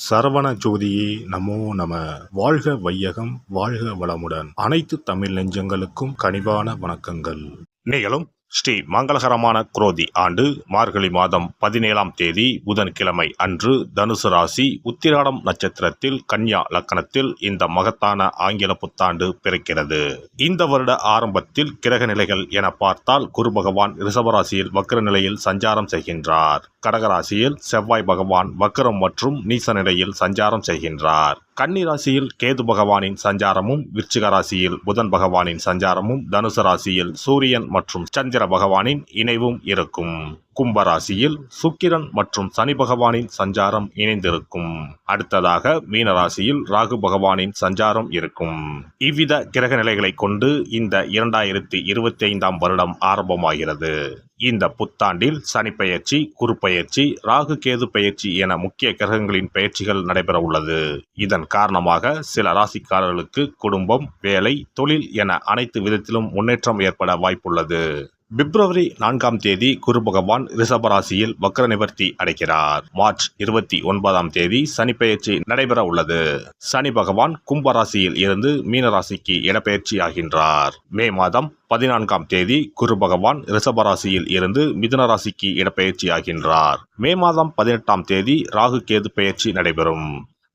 சரவண ஜோதியே நமோ நம. வாழ்க வையகம், வாழ்க வளமுடன். அனைத்து தமிழ் நெஞ்சங்களுக்கும் கனிவான வணக்கங்கள். நீங்களும் ஸ்ரீ மங்களகரமான குரோதி ஆண்டு மார்கழி மாதம் 17ஆம் தேதி புதன்கிழமை அன்று தனுசு ராசி உத்திராடம் நட்சத்திரத்தில் கன்யா லக்கணத்தில் இந்த மகத்தான ஆங்கில புத்தாண்டு பிறக்கிறது. இந்த வருட ஆரம்பத்தில் கிரக நிலைகள் என பார்த்தால் குரு பகவான் ரிஷபராசியில் வக்ர நிலையில் சஞ்சாரம் செய்கின்றார். கடகராசியில் செவ்வாய் பகவான் வக்ரம் மற்றும் நீச நிலையில் சஞ்சாரம் செய்கின்றார். கன்னி ராசியில் கேது பகவானின் சஞ்சாரமும், விருச்சிக ராசியில் புதன் பகவானின் சஞ்சாரமும், தனுசு ராசியில் சூரியன் மற்றும் சந்திர பகவானின் இணைவும் இருக்கும். கும்பராசியில் சுக்கிரன் மற்றும் சனி பகவானின் சஞ்சாரம் இணைந்திருக்கும். அடுத்ததாக மீனராசியில் ராகு பகவானின் சஞ்சாரம் இருக்கும். இவ்வித கிரக நிலைகளை கொண்டு இந்த 2025ஆம் வருடம் ஆரம்பமாகிறது. இந்த புத்தாண்டில் சனி பெயர்ச்சி, குரு பெயர்ச்சி, ராகு கேது பெயர்ச்சி என முக்கிய கிரகங்களின் பெயர்ச்சிகள் நடைபெற உள்ளது. இதன் காரணமாக சில ராசிக்காரர்களுக்கு குடும்பம், வேலை, தொழில் என அனைத்து விதத்திலும் முன்னேற்றம் ஏற்பட வாய்ப்புள்ளது. பிப்ரவரி 4ஆம் தேதி குரு பகவான் ரிஷபராசியில் வக்ர நிவர்த்தி அடைகிறார். மார்ச் 29ஆம் தேதி சனி பெயர்ச்சி நடைபெற உள்ளது. சனி பகவான் கும்பராசியில் இருந்து மீனராசிக்கு இடப்பெயர்ச்சி ஆகின்றார். மே மாதம் 14ஆம் தேதி குரு பகவான் ரிஷபராசியில் இருந்து மிதுன ராசிக்கு இடப்பெயர்ச்சி ஆகின்றார். மே மாதம் 18ஆம் தேதி ராகு கேது பெயர்ச்சி நடைபெறும்.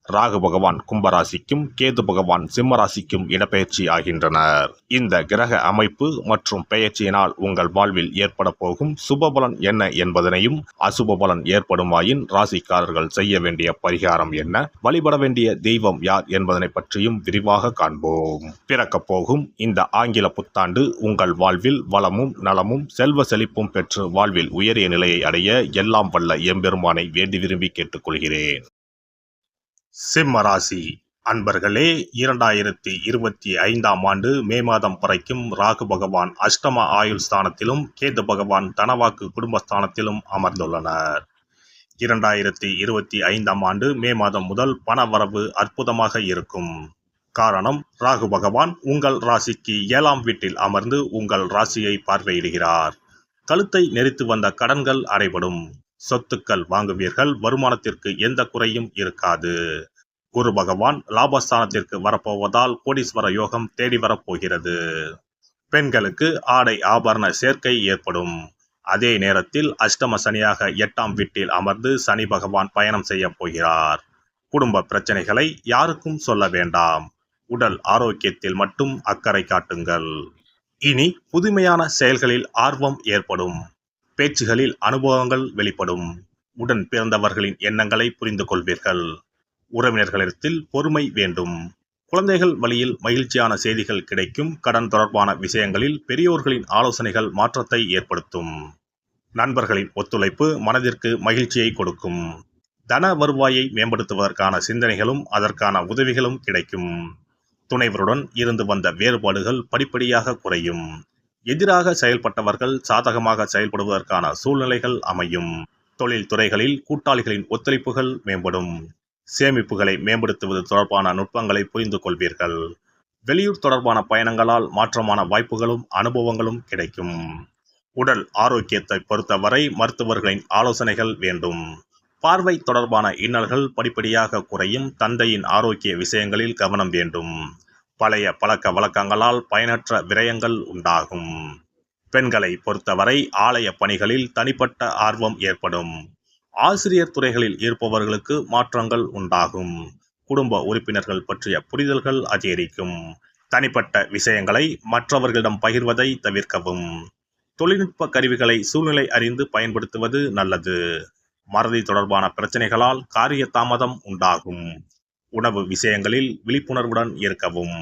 ராகு பகவான் கும்பராசிக்கும் கேது பகவான் சிம்மராசிக்கும் இடப்பெயர்ச்சி ஆகின்றனர். இந்த கிரக அமைப்பு மற்றும் பெயர்ச்சியினால் உங்கள் வாழ்வில் ஏற்பட போகும் சுபபலன் என்ன என்பதனையும், அசுப பலன் ஏற்படுமாயின் ராசிக்காரர்கள் செய்ய வேண்டிய பரிகாரம் என்ன, வழிபட வேண்டிய தெய்வம் யார் என்பதனை பற்றியும் விரிவாக காண்போம். பிறக்கப் போகும் இந்த ஆங்கில புத்தாண்டு உங்கள் வாழ்வில் வளமும் நலமும் செல்வ செழிப்பும் பெற்று வாழ்வில் உயரிய நிலையை அடைய எல்லாம் வல்ல எம்பெருமானை வேண்டி விரும்பி கேட்டுக்கொள்கிறேன். சிம்ம ராசி அன்பர்களே, 2025ஆம் ஆண்டு மே மாதம் வரைக்கும் ராகு பகவான் அஷ்டம ஆயுள் ஸ்தானத்திலும் கேது பகவான் தனவாக்கு குடும்பஸ்தானத்திலும் அமர்ந்துள்ளனர். 2025ஆம் ஆண்டு மே மாதம் முதல் பண வரவு அற்புதமாக இருக்கும். காரணம், ராகு பகவான் உங்கள் ராசிக்கு 7ஆம் வீட்டில் அமர்ந்து உங்கள் ராசியை பார்வையிடுகிறார். கழுத்தை நெரித்து வந்த கடன்கள் அடைபடும். சொத்துக்கள் வாங்குவீர்கள். வருமானத்திற்கு எந்த குறையும் இருக்காது. குரு பகவான் லாபஸ்தானத்திற்கு வரப்போவதால் கோடீஸ்வர யோகம் தேடி வரப்போகிறது. பெண்களுக்கு ஆடை ஆபரண சேர்க்கை ஏற்படும். அதே நேரத்தில் அஷ்டம சனியாக 8ஆம் வீட்டில் அமர்ந்து சனி பகவான் பயணம் செய்ய போகிறார். குடும்ப பிரச்சனைகளை யாருக்கும் சொல்ல வேண்டாம். உடல் ஆரோக்கியத்தில் மட்டும் அக்கறை காட்டுங்கள். இனி புதுமையான செயல்களில் ஆர்வம் ஏற்படும். பேச்சுகளில் அனுபவங்கள் வெளிப்படும். உடன் பிறந்தவர்களின் எண்ணங்களை புரிந்து கொள்வீர்கள். உறவினர்களிடத்தில் பொறுமை வேண்டும். குழந்தைகள் வழியில் மகிழ்ச்சியான செய்திகள் கிடைக்கும். கடன் தொடர்பான விஷயங்களில் பெரியோர்களின் ஆலோசனைகள் மாற்றத்தை ஏற்படுத்தும். நண்பர்களின் ஒத்துழைப்பு மனதிற்கு மகிழ்ச்சியை கொடுக்கும். தன வருவாயை மேம்படுத்துவதற்கான சிந்தனைகளும் அதற்கான உதவிகளும் கிடைக்கும். துணைவருடன் இருந்து வந்த வேறுபாடுகள் படிப்படியாக குறையும். எதிராக செயல்பட்டவர்கள் சாதகமாக செயல்படுவதற்கான சூழ்நிலைகள் அமையும். தொழில் துறைகளில் கூட்டாளிகளின் ஒத்துழைப்புகள் மேம்படும். சேமிப்புகளை மேம்படுத்துவது தொடர்பான நுட்பங்களை புரிந்து கொள்வீர்கள். வெளியூர் தொடர்பான பயணங்களால் மாற்றமான வாய்ப்புகளும் அனுபவங்களும் கிடைக்கும். உடல் ஆரோக்கியத்தை பொறுத்தவரை மருத்துவர்களின் ஆலோசனைகள் வேண்டும். பார்வை தொடர்பான இன்னல்கள் படிப்படியாக குறையும். தந்தையின் ஆரோக்கிய விஷயங்களில் கவனம் வேண்டும். பழைய பழக்க வழக்கங்களால் பயனற்ற விரயங்கள் உண்டாகும். பெண்களை பொறுத்தவரை ஆலய பணிகளில் தனிப்பட்ட ஆர்வம் ஏற்படும். ஆசிரியர் துறைகளில் இருப்பவர்களுக்கு மாற்றங்கள் உண்டாகும். குடும்ப உறுப்பினர்கள் பற்றிய புரிதல்கள் அதிகரிக்கும். தனிப்பட்ட விஷயங்களை மற்றவர்களிடம் பகிர்வதை தவிர்க்கவும். தொழில்நுட்ப கருவிகளை சூழ்நிலை அறிந்து பயன்படுத்துவது நல்லது. மறதி தொடர்பான பிரச்சனைகளால் காரிய தாமதம் உண்டாகும். உணவு விஷயங்களில் விழிப்புணர்வுடன் இருக்கவும்.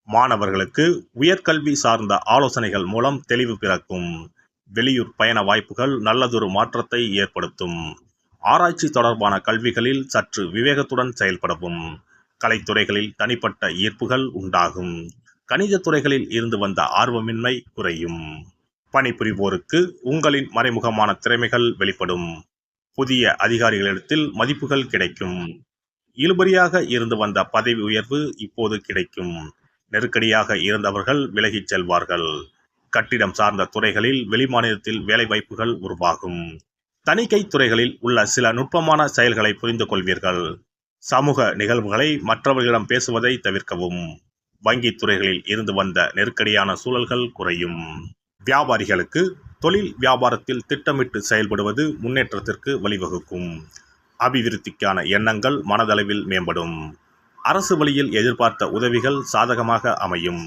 மாணவர்களுக்கு உயர்கல்வி சார்ந்த ஆலோசனைகள் மூலம் தெளிவு பிறக்கும். வெளியூர் பயண வாய்ப்புகள் நல்லதொரு மாற்றத்தை ஏற்படுத்தும். ஆராய்ச்சி தொடர்பான கல்விகளில் சற்று விவேகத்துடன் செயல்படவும். கலைத்துறைகளில் தனிப்பட்ட ஈர்ப்புகள் உண்டாகும். கணித துறைகளில் இருந்து வந்த ஆர்வமின்மை குறையும். பணிபுரிவோருக்கு உங்களின் மறைமுகமான திறமைகள் வெளிப்படும். புதிய அதிகாரிகளிடத்தில் மதிப்புகள் கிடைக்கும். இழுபறியாக இருந்து வந்த பதவி உயர்வு இப்போது கிடைக்கும். நெருக்கடியாக இருந்தவர்கள் விலகிச் செல்வார்கள். கட்டிடம் சார்ந்த துறைகளில் வெளிமாநிலத்தில் வேலைவாய்ப்புகள் உருவாகும். தணிக்கை துறைகளில் உள்ள சில நுட்பமான செயல்களை புரிந்து கொள்வீர்கள். சமூக நிகழ்வுகளை மற்றவர்களிடம் பேசுவதை தவிர்க்கவும். வங்கித் துறைகளில் இருந்து வந்த நெருக்கடியான சூழல்கள் குறையும். வியாபாரிகளுக்கு தொழில் வியாபாரத்தில் திட்டமிட்டு செயல்படுவது முன்னேற்றத்திற்கு வழிவகுக்கும். அபிவிருத்திக்கான எண்ணங்கள் மனதளவில் மேம்படும். அரசு வழியில் எதிர்பார்த்த உதவிகள் சாதகமாக அமையும்.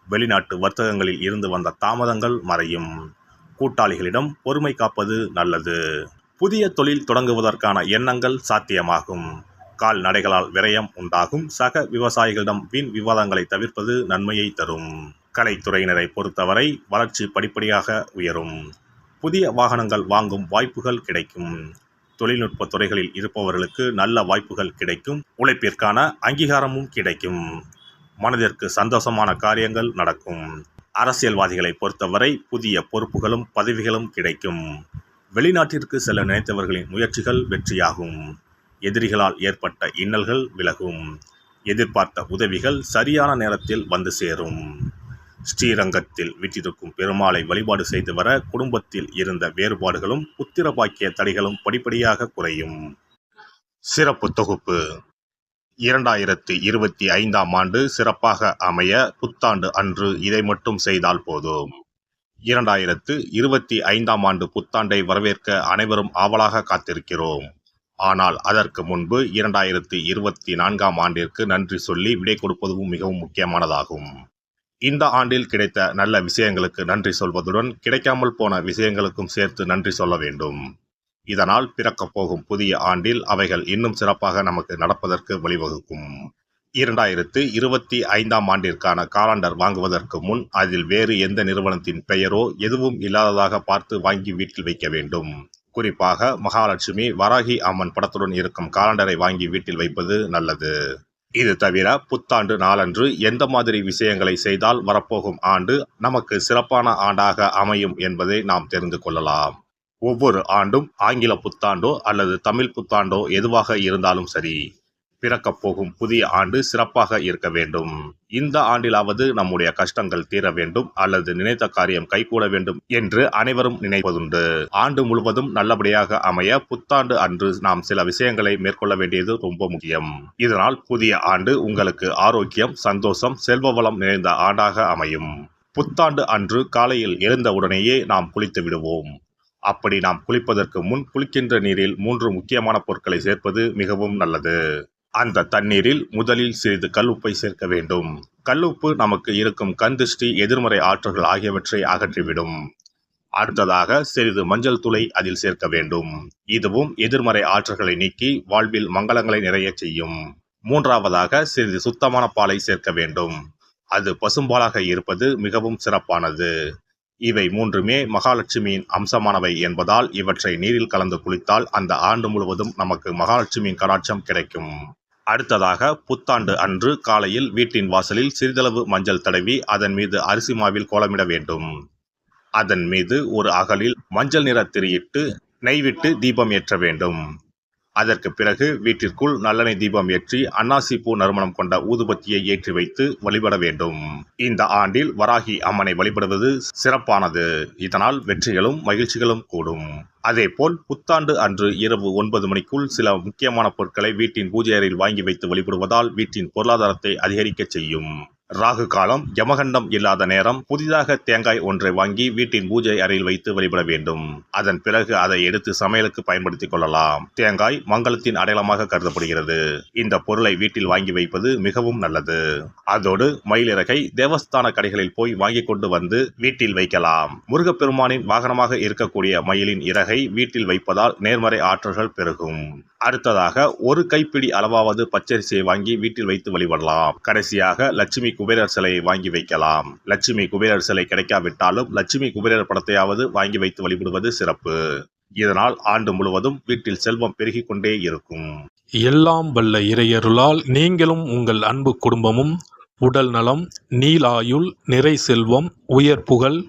வெளிநாட்டு வர்த்தகங்களில் இருந்து வந்த தாமதங்கள் மறையும். கூட்டாளிகளிடம் பொறுமை காப்பது நல்லது. புதிய தொழில் தொடங்குவதற்கான எண்ணங்கள் சாத்தியமாகும். கால்நடைகளால் விரயம் உண்டாகும். சக விவசாயிகளிடம் வீண் விவாதங்களை தவிர்ப்பது நன்மையை தரும். கலைத்துறையினரை பொறுத்தவரை வளர்ச்சி படிப்படியாக உயரும். புதிய வாகனங்கள் வாங்கும் வாய்ப்புகள் கிடைக்கும். தொழில்நுட்ப துறைகளில் இருப்பவர்களுக்கு நல்ல வாய்ப்புகள் கிடைக்கும். உழைப்பிற்கான அங்கீகாரமும் கிடைக்கும். மனதிற்கு சந்தோஷமான காரியங்கள் நடக்கும். அரசியல்வாதிகளை பொறுத்தவரை புதிய பொறுப்புகளும் பதவிகளும் கிடைக்கும். வெளிநாட்டிற்கு செல்ல நினைத்தவர்களின் முயற்சிகள் வெற்றியாகும். எதிரிகளால் ஏற்பட்ட இன்னல்கள் விலகும். எதிர்பார்த்த உதவிகள் சரியான நேரத்தில் வந்து சேரும். ஸ்ரீரங்கத்தில் வீற்றிருக்கும் பெருமாளை வழிபாடு செய்து வர குடும்பத்தில் இருந்த வேறுபாடுகளும் புத்திர பாக்கிய தடைகளும் படிப்படியாக குறையும். சிறப்பு தொகுப்பு 2025ஆம் ஆண்டு சிறப்பாக அமைய புத்தாண்டு அன்று இதை மட்டும் செய்தால் போதும். 2025ஆம் ஆண்டு புத்தாண்டை வரவேற்க அனைவரும் ஆவலாக காத்திருக்கிறோம். ஆனால் அதற்கு முன்பு 2024ஆம் ஆண்டிற்கு நன்றி சொல்லி விடை கொடுப்பதும் மிகவும் முக்கியமானதாகும். இந்த ஆண்டில் கிடைத்த நல்ல விஷயங்களுக்கு நன்றி சொல்வதுடன் கிடைக்காமல் போன விஷயங்களுக்கும் சேர்த்து நன்றி சொல்ல வேண்டும். இதனால் பிறக்கப் போகும் புதிய ஆண்டில் அவைகள் இன்னும் சிறப்பாக நமக்கு நடப்பதற்கு வழிவகுக்கும். 2025ஆம் ஆண்டிற்கான காலண்டர் வாங்குவதற்கு முன் அதில் வேறு எந்த நிறுவனத்தின் பெயரோ எதுவும் இல்லாததாக பார்த்து வாங்கி வீட்டில் வைக்க வேண்டும். குறிப்பாக மகாலட்சுமி, வராகி அம்மன் படத்துடன் இருக்கும் காலண்டரை வாங்கி வீட்டில் வைப்பது நல்லது. இது தவிர புத்தாண்டு நாளன்று எந்த மாதிரி விஷயங்களை செய்தால் வரப்போகும் ஆண்டு நமக்கு சிறப்பான ஆண்டாக அமையும் என்பதை நாம் தெரிந்து கொள்ளலாம். ஒவ்வொரு ஆண்டும் ஆங்கில புத்தாண்டோ அல்லது தமிழ் புத்தாண்டோ எதுவாக இருந்தாலும் சரி, பிறக்கப் போகும் புதிய ஆண்டு சிறப்பாக இருக்க வேண்டும். இந்த ஆண்டிலாவது நம்முடைய கஷ்டங்கள் தீர வேண்டும் அல்லது நினைத்த காரியம் கைகூட வேண்டும் என்று அனைவரும் நினைப்பதுண்டு. ஆண்டு முழுவதும் நல்லபடியாக அமைய புத்தாண்டு அன்று நாம் சில விஷயங்களை மேற்கொள்ள வேண்டியது ரொம்ப முக்கியம். இதனால் புதிய ஆண்டு உங்களுக்கு ஆரோக்கியம், சந்தோஷம், செல்வ வளம் நிறைந்த ஆண்டாக அமையும். புத்தாண்டு அன்று காலையில் எழுந்தவுடனேயே நாம் குளித்து விடுவோம். அப்படி நாம் குளிப்பதற்கு முன் குளிக்கின்ற நீரில் 3 முக்கியமான பொருட்களை சேர்ப்பது மிகவும் நல்லது. அந்த தண்ணீரில் முதலில் சிறிது கல்லுப்பை சேர்க்க வேண்டும். கல்லுப்பு நமக்கு இருக்கும் கண்திஷ்டி, எதிர்மறை ஆற்றல்கள் ஆகியவற்றை அகற்றிவிடும். அடுத்ததாக சிறிது மஞ்சள் தூளை அதில் சேர்க்க வேண்டும். இதுவும் எதிர்மறை ஆற்றல்களை நீக்கி வாழ்வில் மங்களங்களை நிறைய செய்யும். மூன்றாவதாக சிறிது சுத்தமான பாலை சேர்க்க வேண்டும். அது பசும்பாலாக இருப்பது மிகவும் சிறப்பானது. இவை மூன்றுமே மகாலட்சுமியின் அம்சமானவை என்பதால் இவற்றை நீரில் கலந்து குளித்தால் அந்த ஆண்டு முழுவதும் நமக்கு மகாலட்சுமியின் கடாட்சம் கிடைக்கும். அடுத்ததாக புத்தாண்டு அன்று காலையில் வீட்டின் வாசலில் சிறிதளவு மஞ்சள் தடவி அதன் மீது அரிசி மாவில் கோலமிட வேண்டும். அதன் மீது ஒரு அகலில் மஞ்சள் நிற திரியிட்டு நெய் விட்டு தீபம் ஏற்ற வேண்டும். அதற்கு பிறகு வீட்டிற்குள் நல்லெண்ணெய் தீபம் ஏற்றி அன்னாசி பூ நறுமணம் கொண்ட ஊதுபத்தியை ஏற்றி வைத்து வழிபட வேண்டும். இந்த ஆண்டில் வராகி அம்மனை வழிபடுவது சிறப்பானது. இதனால் வெற்றிகளும் மகிழ்ச்சிகளும் கூடும். அதேபோல் புத்தாண்டு அன்று இரவு 9 மணிக்குள் சில முக்கியமான பொருட்களை வீட்டின் பூஜை அறையில் வாங்கி வைத்து வழிபடுவதால் வீட்டின் பொருளாதாரத்தை அதிகரிக்க செய்யும். ராகு காலம், யமகண்டம் இல்லாத நேரம் புதிதாக தேங்காய் ஒன்றை வாங்கி வீட்டின் பூஜை அறையில் வைத்து வழிபட வேண்டும். அதன் பிறகு அதை எடுத்து சமையலுக்கு பயன்படுத்திக் கொள்ளலாம். தேங்காய் மங்களத்தின் அடையாளமாக கருதப்படுகிறது. இந்த பொருளை வீட்டில் வாங்கி வைப்பது மிகவும் நல்லது. அதோடு மயிலிறகை தேவஸ்தான கடைகளில் போய் வாங்கி கொண்டு வந்து வீட்டில் வைக்கலாம். முருகப்பெருமானின் வாகனமாக இருக்கக்கூடிய மயிலின் இறகை வீட்டில் வைப்பதால் நேர்மறை ஆற்றல்கள் பெருகும். அடுத்ததாக ஒரு கைப்பிடி அளவாவது பச்சரிசியை வாங்கி வீட்டில் வைத்து வழிபடலாம். கடைசியாக லட்சுமி குபேரர் சிலையை வாங்கி வைக்கலாம். லட்சுமி குபேரர் சிலை கிடைக்காவிட்டாலும் லட்சுமி குபேரர் படத்தையாவது வாங்கி வைத்து வழிபடுவது சிறப்பு. இதனால் ஆண்டு முழுவதும் வீட்டில் செல்வம் பெருகிக் கொண்டே இருக்கும். எல்லாம் வல்ல இறையருளால் நீங்களும் உங்கள் அன்பு குடும்பமும் உடல் நலம், நீலாயுள், நிறை செல்வம், உயர் புகழ்,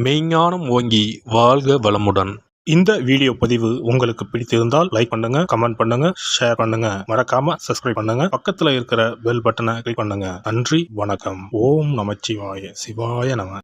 மெய்ஞானம் ஓங்கி வாழ்க வளமுடன். இந்த வீடியோ பதிவு உங்களுக்கு பிடித்திருந்தால் லைக் பண்ணுங்க, கமெண்ட் பண்ணுங்க, ஷேர் பண்ணுங்க. மறக்காம சப்ஸ்கிரைப் பண்ணுங்க. பக்கத்துல இருக்கிற பெல் பட்டனை கிளிக் பண்ணுங்க. நன்றி, வணக்கம். ஓம் நமச்சிவாய. சிவாய நம.